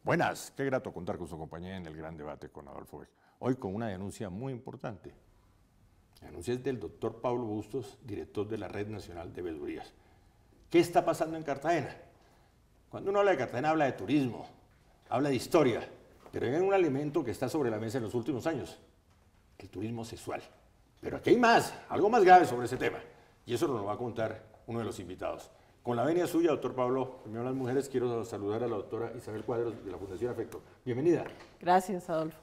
Buenas, qué grato contar con su compañía en el gran debate con Adolfo Beck. Hoy con una denuncia muy importante. La denuncia es del doctor Pablo Bustos, director de la Red Nacional de Veedurías. ¿Qué está pasando en Cartagena? Cuando uno habla de Cartagena habla de turismo, habla de historia, pero hay un alimento que está sobre la mesa en los últimos años, el turismo sexual. Pero aquí hay más, algo más grave sobre ese tema, y eso nos lo va a contar uno de los invitados. Con la venia suya, doctor Pablo, primero las mujeres, quiero saludar a la doctora Isabel Cuadros de la Fundación Afecto. Bienvenida. Gracias, Adolfo.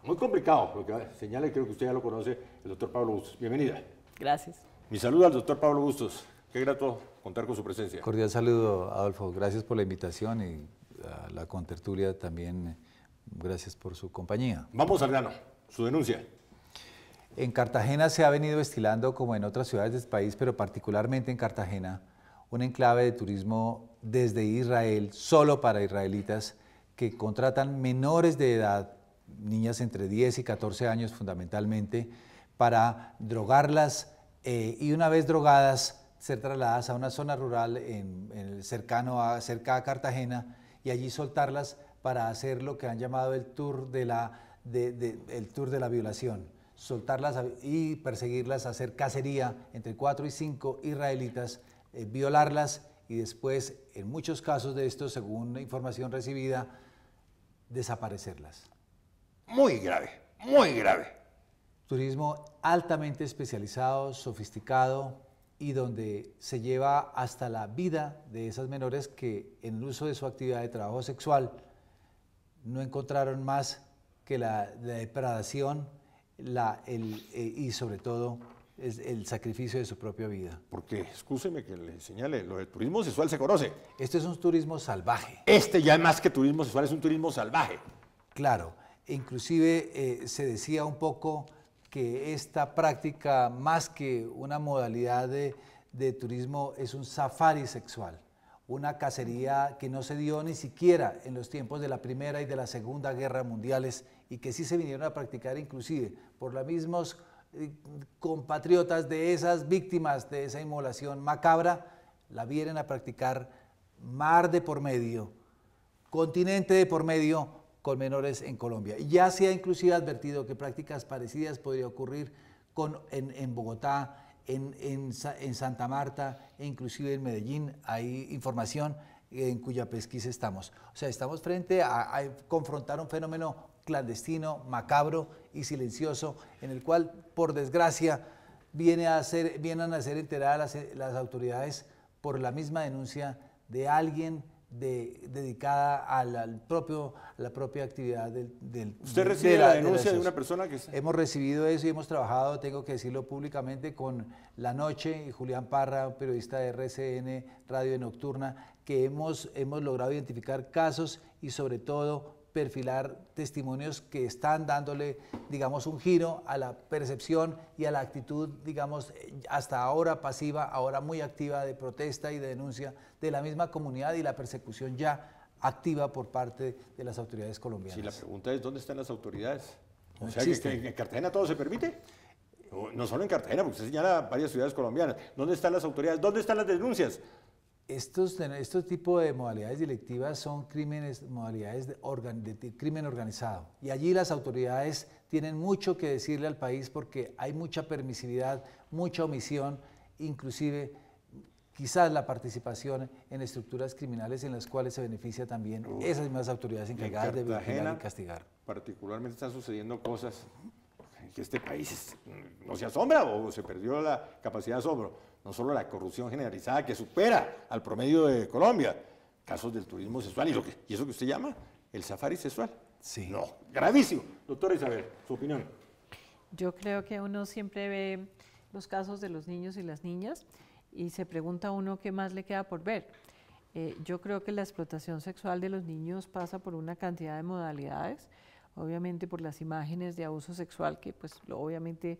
Muy complicado, lo que señala, y creo que usted ya lo conoce, el doctor Pablo Bustos. Bienvenida. Gracias. Mi saludo al doctor Pablo Bustos. Qué grato contar con su presencia. Cordial saludo, Adolfo. Gracias por la invitación y a la contertulia también. Gracias por su compañía. Vamos al grano. Su denuncia. En Cartagena se ha venido estilando, como en otras ciudades del país, pero particularmente en Cartagena, un enclave de turismo desde Israel, solo para israelitas, que contratan menores de edad, niñas entre 10 y 14 años fundamentalmente, para drogarlas y una vez drogadas, ser trasladadas a una zona rural cerca a Cartagena y allí soltarlas para hacer lo que han llamado el tour de la violación. Soltarlas y perseguirlas, hacer cacería entre 4 y 5 israelitas, violarlas y después, en muchos casos de estos, según la información recibida, desaparecerlas. Muy grave, muy grave. Turismo altamente especializado, sofisticado y donde se lleva hasta la vida de esas menores que en el uso de su actividad de trabajo sexual no encontraron más que la depredación y sobre todo el sacrificio de su propia vida. Porque, excúseme que le señale, lo del turismo sexual se conoce. Esto es un turismo salvaje. Este ya más que turismo sexual es un turismo salvaje. Claro, inclusive se decía un poco que esta práctica, más que una modalidad de turismo, es un safari sexual, una cacería que no se dio ni siquiera en los tiempos de la Primera y de la Segunda Guerra Mundiales y que sí se vinieron a practicar inclusive por los mismos compatriotas de esas víctimas de esa inmolación macabra, la vienen a practicar mar de por medio, continente de por medio, con menores en Colombia. Ya se ha inclusive advertido que prácticas parecidas podrían ocurrir en Bogotá, en Santa Marta e inclusive en Medellín. Hay información en cuya pesquisa estamos. O sea, estamos frente a confrontar un fenómeno clandestino, macabro y silencioso, en el cual, por desgracia, vienen a ser enteradas las autoridades por la misma denuncia de alguien dedicada a la propia actividad del ¿Usted recibe la denuncia de una persona que... Hemos recibido eso y hemos trabajado, tengo que decirlo públicamente, con La Noche y Julián Parra, un periodista de RCN, Radio Nocturna, que hemos logrado identificar casos y sobre todo perfilar testimonios que están dándole, digamos, un giro a la percepción y a la actitud, digamos, hasta ahora pasiva, ahora muy activa de protesta y de denuncia de la misma comunidad y la persecución ya activa por parte de las autoridades colombianas. Sí, la pregunta es, ¿dónde están las autoridades? O No sea, que en Cartagena todo se permite. No solo en Cartagena, porque usted señala varias ciudades colombianas. ¿Dónde están las autoridades? ¿Dónde están las denuncias? Estos tipos de modalidades delictivas son modalidades de crimen organizado y allí las autoridades tienen mucho que decirle al país porque hay mucha permisividad, mucha omisión, inclusive quizás la participación en estructuras criminales en las cuales se beneficia también esas mismas autoridades encargadas de vigilar y castigar. Particularmente están sucediendo cosas que este país no se asombra o se perdió la capacidad de asombro. No solo la corrupción generalizada que supera al promedio de Colombia, casos del turismo sexual y eso que usted llama el safari sexual. Sí. No, gravísimo. Doctora Isabel, su opinión. Yo creo que uno siempre ve los casos de los niños y las niñas y se pregunta a uno qué más le queda por ver. Yo creo que la explotación sexual de los niños pasa por una cantidad de modalidades, obviamente por las imágenes de abuso sexual que pues obviamente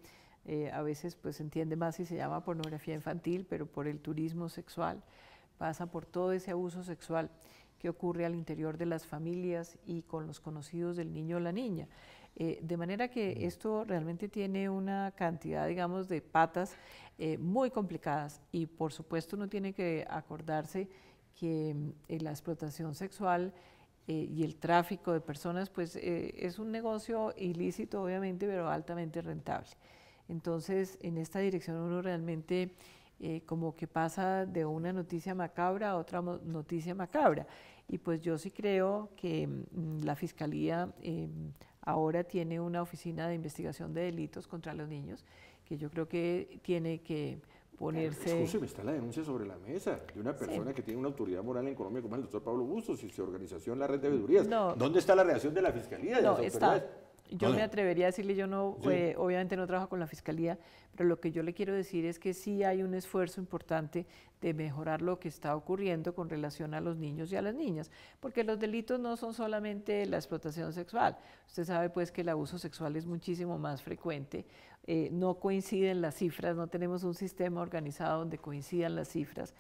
a veces pues se entiende más si se llama pornografía infantil, pero por el turismo sexual, pasa por todo ese abuso sexual que ocurre al interior de las familias y con los conocidos del niño o la niña. De manera que esto realmente tiene una cantidad, digamos, de patas muy complicadas y por supuesto uno tiene que acordarse que la explotación sexual y el tráfico de personas, pues es un negocio ilícito obviamente, pero altamente rentable. Entonces, en esta dirección uno realmente como que pasa de una noticia macabra a otra noticia macabra. Y pues yo sí creo que la Fiscalía ahora tiene una oficina de investigación de delitos contra los niños, que yo creo que tiene que ponerse... Escúcheme, está la denuncia sobre la mesa de una persona que tiene una autoridad moral en Colombia como el doctor Pablo Bustos y su organización La Red de Veedurías. ¿Dónde está la reacción de la Fiscalía? No, está. Yo me atrevería a decirle, yo no, obviamente no trabajo con la Fiscalía, pero lo que yo le quiero decir es que sí hay un esfuerzo importante de mejorar lo que está ocurriendo con relación a los niños y a las niñas, porque los delitos no son solamente la explotación sexual. Usted sabe pues que el abuso sexual es muchísimo más frecuente, no coinciden las cifras, no tenemos un sistema organizado donde coincidan las cifras.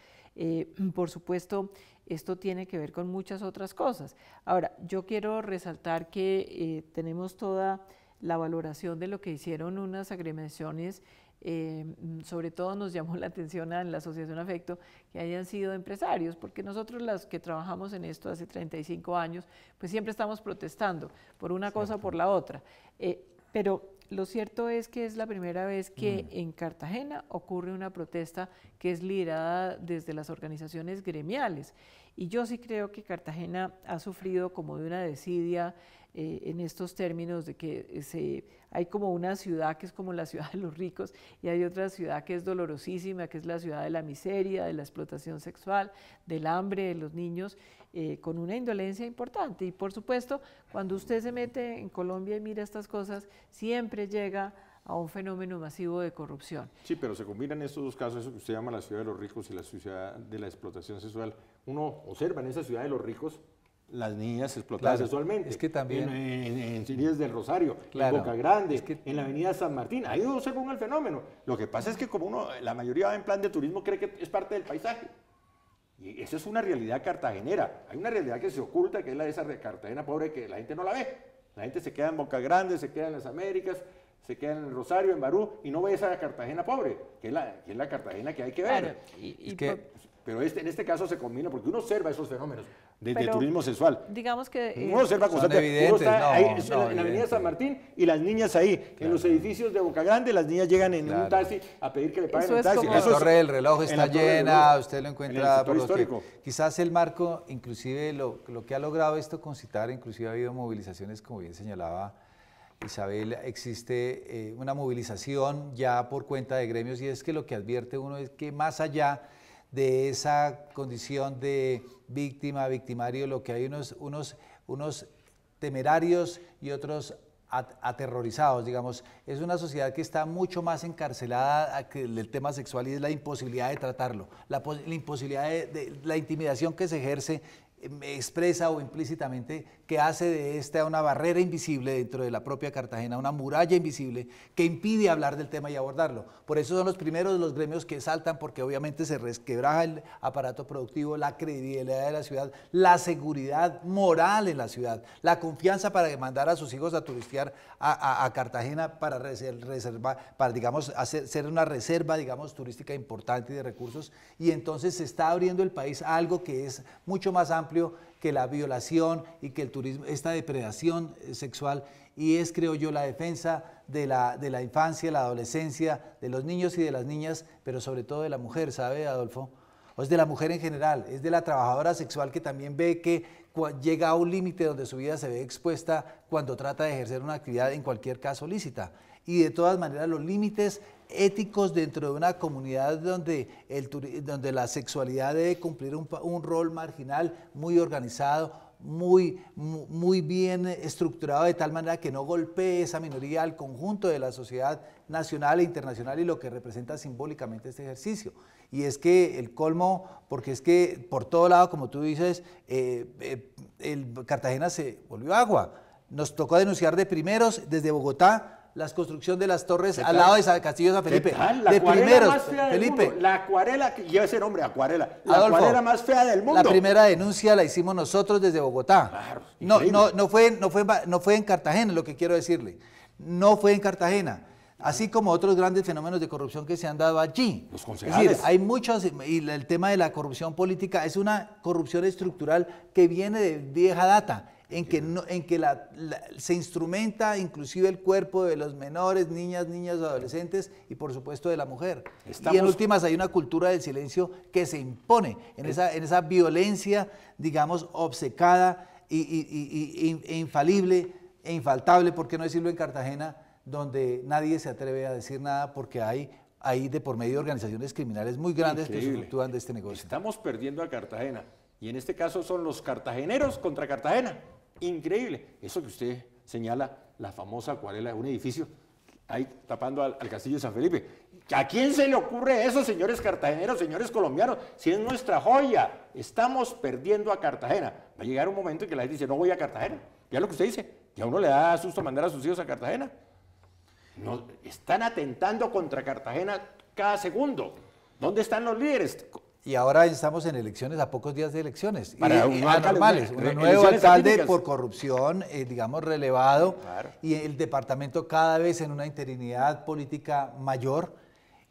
Por supuesto, esto tiene que ver con muchas otras cosas. Ahora, yo quiero resaltar que tenemos toda la valoración de lo que hicieron unas agremiaciones, sobre todo nos llamó la atención en la Asociación Afecto que hayan sido empresarios, porque nosotros las que trabajamos en esto hace 35 años, pues siempre estamos protestando por una cosa o por la otra. Pero lo cierto es que es la primera vez que en Cartagena ocurre una protesta que es liderada desde las organizaciones gremiales. Y yo sí creo que Cartagena ha sufrido como de una desidia en estos términos de que hay como una ciudad que es como la ciudad de los ricos y hay otra ciudad que es dolorosísima, que es la ciudad de la miseria, de la explotación sexual, del hambre de los niños, con una indolencia importante. Y por supuesto, cuando usted se mete en Colombia y mira estas cosas, siempre llega a un fenómeno masivo de corrupción. Sí, pero se combinan estos dos casos, eso que usted llama la ciudad de los ricos y la ciudad de la explotación sexual. Uno observa en esa ciudad de los ricos las niñas explotadas sexualmente. Es que también en Cirías del Rosario, en Boca Grande, en la avenida San Martín, ahí uno observa el fenómeno. Lo que pasa es que como la mayoría va en plan de turismo, cree que es parte del paisaje. Y eso es una realidad cartagenera. Hay una realidad que se oculta, que es la de esa Cartagena pobre, que la gente no la ve. La gente se queda en Boca Grande, se queda en las Américas, se queda en el Rosario, en Barú, y no ve esa Cartagena pobre, que es la Cartagena que hay que ver. Claro, pero en este caso se combina, porque uno observa esos fenómenos de turismo sexual. Digamos que... uno observa constantemente. Uno está ahí en la avenida San Martín y las niñas ahí, en los edificios de Boca Grande, las niñas llegan en un taxi a pedir que le paguen el taxi. La Torre del Reloj está llena, usted lo encuentra por los que, quizás el marco, inclusive lo que ha logrado esto concitar, inclusive ha habido movilizaciones, como bien señalaba Isabel, existe una movilización ya por cuenta de gremios, y es que lo que advierte uno es que más allá de esa condición de víctima, victimario, lo que hay unos temerarios y otros aterrorizados, digamos. Es una sociedad que está mucho más encarcelada que el tema sexual, y es la imposibilidad de tratarlo, la imposibilidad de la intimidación que se ejerce expresa o implícitamente, que hace de esta una barrera invisible dentro de la propia Cartagena, una muralla invisible que impide hablar del tema y abordarlo. Por eso son los primeros de los gremios que saltan, porque obviamente se resquebraja el aparato productivo, la credibilidad de la ciudad, la seguridad moral en la ciudad, la confianza para mandar a sus hijos a turistear a Cartagena para digamos, ser una reserva, digamos, turística importante y de recursos, y entonces se está abriendo el país a algo que es mucho más amplio que la violación y que el turismo, esta depredación sexual, y es, creo yo, la defensa de la infancia, la adolescencia, de los niños y de las niñas, pero sobre todo de la mujer, ¿sabe, Adolfo? O es de la mujer en general, es de la trabajadora sexual que también ve que llega a un límite donde su vida se ve expuesta cuando trata de ejercer una actividad, en cualquier caso lícita. Y de todas maneras los límites éticos dentro de una comunidad donde la sexualidad debe cumplir un rol marginal muy organizado, muy bien estructurado, de tal manera que no golpee esa minoría al conjunto de la sociedad nacional e internacional y lo que representa simbólicamente este ejercicio. Y es que el colmo, porque es que por todo lado, como tú dices, Cartagena se volvió agua. Nos tocó denunciar de primeros desde Bogotá la construcción de las torres al lado de Castillo San Felipe. De primeros, más fea Felipe. Del mundo. La acuarela, que lleva ese nombre, acuarela. La Adolfo, acuarela más fea del mundo. La primera denuncia la hicimos nosotros desde Bogotá. Claro, no fue en Cartagena, lo que quiero decirle. No fue en Cartagena. así como otros grandes fenómenos de corrupción que se han dado allí. Los Es concejales. decir, hay muchos, y el tema de la corrupción política es una corrupción estructural que viene de vieja data, en que, se instrumenta inclusive el cuerpo de los menores, niñas, adolescentes y por supuesto de la mujer. Y en últimas hay una cultura del silencio que se impone en esa violencia, digamos, obcecada e infalible e infaltable, por qué no decirlo, en Cartagena, donde nadie se atreve a decir nada porque hay de por medio organizaciones criminales muy grandes que se fluctúan de este negocio. Estamos perdiendo a Cartagena y en este caso son los cartageneros contra Cartagena. Increíble. Eso que usted señala, la famosa acuarela de un edificio ahí tapando al Castillo de San Felipe. ¿A quién se le ocurre eso, señores cartageneros, señores colombianos? Si es nuestra joya, estamos perdiendo a Cartagena. Va a llegar un momento en que la gente dice, no voy a Cartagena. Ya lo que usted dice, ya a uno le da susto mandar a sus hijos a Cartagena. No, están atentando contra Cartagena cada segundo. ¿Dónde están los líderes? Y ahora estamos en elecciones, a pocos días de elecciones. Para y anormales. Un nuevo alcalde por corrupción, digamos, relevado. Claro. Y el departamento cada vez en una interinidad política mayor.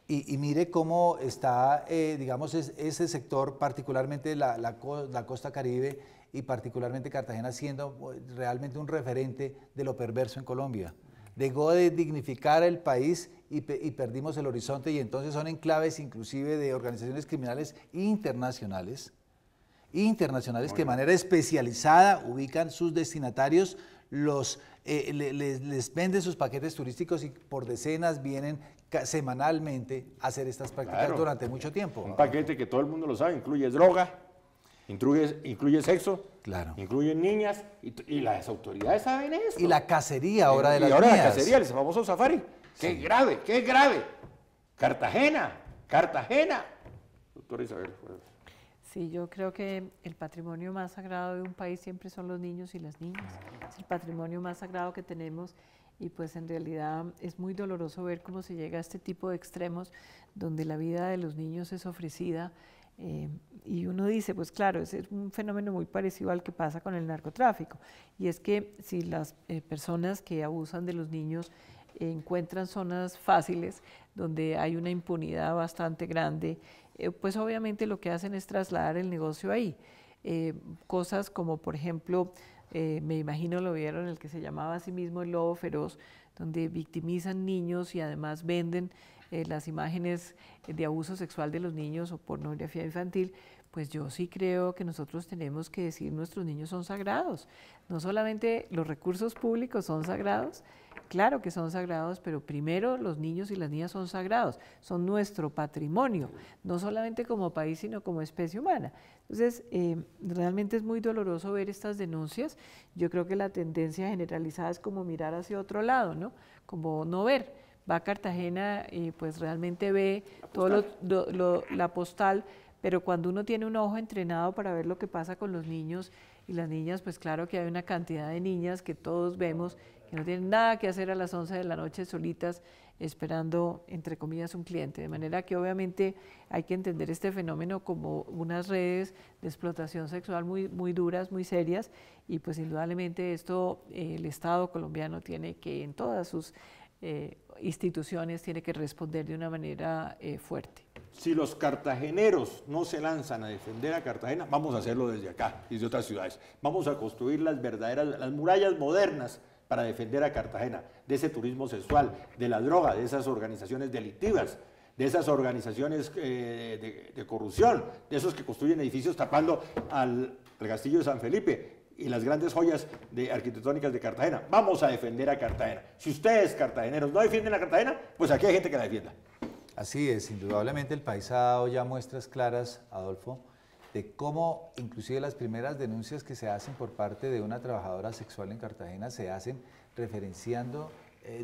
Y mire cómo está, digamos, ese sector, particularmente la costa Caribe y particularmente Cartagena, siendo realmente un referente de lo perverso en Colombia. Dejó de dignificar el país y perdimos el horizonte, y entonces son enclaves inclusive de organizaciones criminales internacionales que de manera especializada ubican sus destinatarios, les venden sus paquetes turísticos y por decenas vienen semanalmente a hacer estas prácticas durante mucho tiempo. Un paquete que todo el mundo lo sabe, incluye droga, incluye sexo, incluye niñas, y las autoridades saben esto. Y la cacería ahora de las niñas. Y ahora la cacería, el famoso safari. ¡Qué grave, qué grave! Cartagena. Doctora Isabel. Sí, yo creo que el patrimonio más sagrado de un país siempre son los niños y las niñas. Es el patrimonio más sagrado que tenemos, y pues en realidad es muy doloroso ver cómo se llega a este tipo de extremos donde la vida de los niños es ofrecida. Y uno dice, pues claro, es un fenómeno muy parecido al que pasa con el narcotráfico, y es que si las personas que abusan de los niños encuentran zonas fáciles donde hay una impunidad bastante grande, pues obviamente lo que hacen es trasladar el negocio ahí. Cosas como, por ejemplo, me imagino lo vieron, el que se llamaba a sí mismo El Lobo Feroz, donde victimizan niños y además venden las imágenes de abuso sexual de los niños o pornografía infantil. Pues yo sí creo que nosotros tenemos que decir nuestros niños son sagrados. No solamente los recursos públicos son sagrados, claro que son sagrados, pero primero los niños y las niñas son sagrados, son nuestro patrimonio, no solamente como país, sino como especie humana. Entonces, realmente es muy doloroso ver estas denuncias. Yo creo que la tendencia generalizada es como mirar hacia otro lado, ¿no? Como no ver. Va a Cartagena y pues realmente ve todo la postal, pero cuando uno tiene un ojo entrenado para ver lo que pasa con los niños y las niñas, pues claro que hay una cantidad de niñas que todos vemos que no tienen nada que hacer a las 11 de la noche solitas esperando, entre comillas, un cliente. De manera que obviamente hay que entender este fenómeno como unas redes de explotación sexual muy, muy duras, muy serias, y pues indudablemente esto el Estado colombiano tiene que, en todas sus instituciones, tiene que responder de una manera fuerte. Si los cartageneros no se lanzan a defender a Cartagena, vamos a hacerlo desde acá y desde otras ciudades. Vamos a construir las murallas modernas para defender a Cartagena de ese turismo sexual, de la droga, de esas organizaciones delictivas, de esas organizaciones de corrupción, de esos que construyen edificios tapando al Castillo de San Felipe y las grandes joyas arquitectónicas de Cartagena. Vamos a defender a Cartagena. Si ustedes, cartageneros, no defienden a Cartagena, pues aquí hay gente que la defienda. Así es, indudablemente el país ha dado ya muestras claras, Adolfo, de cómo inclusive las primeras denuncias que se hacen por parte de una trabajadora sexual en Cartagena se hacen referenciando,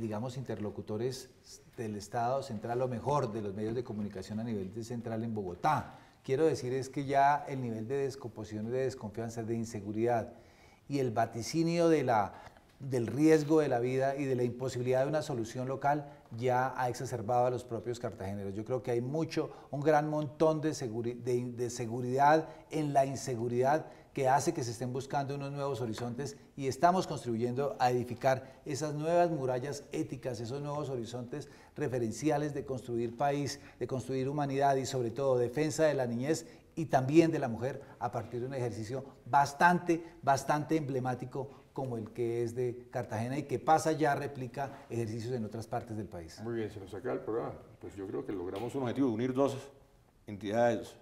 digamos, interlocutores del Estado central o mejor de los medios de comunicación a nivel central en Bogotá. Quiero decir es que ya el nivel de descomposición, de desconfianza, de inseguridad y el vaticinio del riesgo de la vida y de la imposibilidad de una solución local ya ha exacerbado a los propios cartageneros. Yo creo que hay un gran montón de seguridad en la inseguridad que hace que se estén buscando unos nuevos horizontes y estamos contribuyendo a edificar esas nuevas murallas éticas, esos nuevos horizontes referenciales de construir país, de construir humanidad y sobre todo defensa de la niñez y también de la mujer a partir de un ejercicio bastante emblemático como el que es de Cartagena y que pasa ya, replica ejercicios en otras partes del país. Muy bien, se nos acaba el programa. Pues yo creo que logramos un objetivo de unir dos entidades,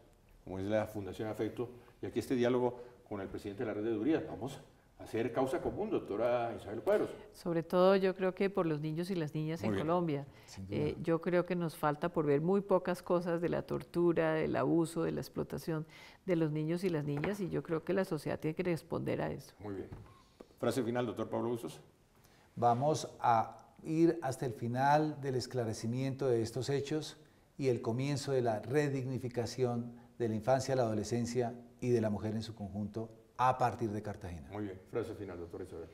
como es la Fundación Afecto, y aquí este diálogo con el presidente de la Red de Veedurías. Vamos a hacer causa común, doctora Isabel Cuadros. Sobre todo yo creo que por los niños y las niñas en Colombia. Yo creo que nos falta por ver muy pocas cosas de la tortura, del abuso, de la explotación de los niños y las niñas, y yo creo que la sociedad tiene que responder a eso. Muy bien. Frase final, doctor Pablo Bustos. Vamos a ir hasta el final del esclarecimiento de estos hechos y el comienzo de la redignificación de la infancia, la adolescencia y de la mujer en su conjunto a partir de Cartagena. Muy bien. Frase final, doctora Isabel.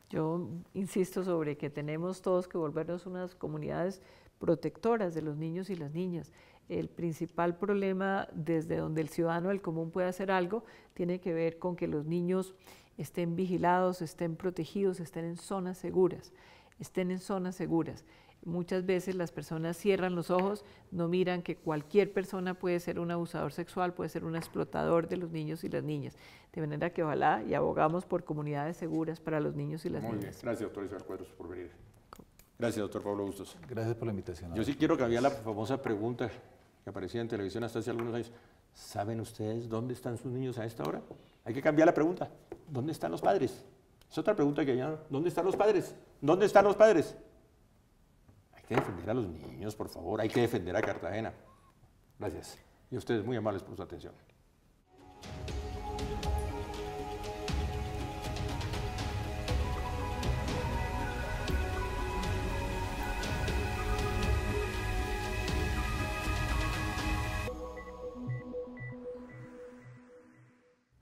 Yo insisto sobre que tenemos todos que volvernos unas comunidades protectoras de los niños y las niñas. El principal problema desde donde el ciudadano del común puede hacer algo tiene que ver con que los niños estén vigilados, estén protegidos, estén en zonas seguras, Muchas veces las personas cierran los ojos, no miran que cualquier persona puede ser un abusador sexual, puede ser un explotador de los niños y las niñas. De manera que ojalá y abogamos por comunidades seguras para los niños y las niñas. Muy bien, gracias doctor Isabel Cuadros por venir. Gracias doctor Pablo Bustos. Gracias por la invitación. Yo sí quiero cambiar la famosa pregunta que aparecía en televisión hasta hace algunos años. ¿Saben ustedes dónde están sus niños a esta hora? Hay que cambiar la pregunta. ¿Dónde están los padres? Es otra pregunta que ya. ¿Dónde están los padres? ¿Dónde están los padres? Hay que defender a los niños, por favor. Hay que defender a Cartagena. Gracias. Y a ustedes muy amables por su atención.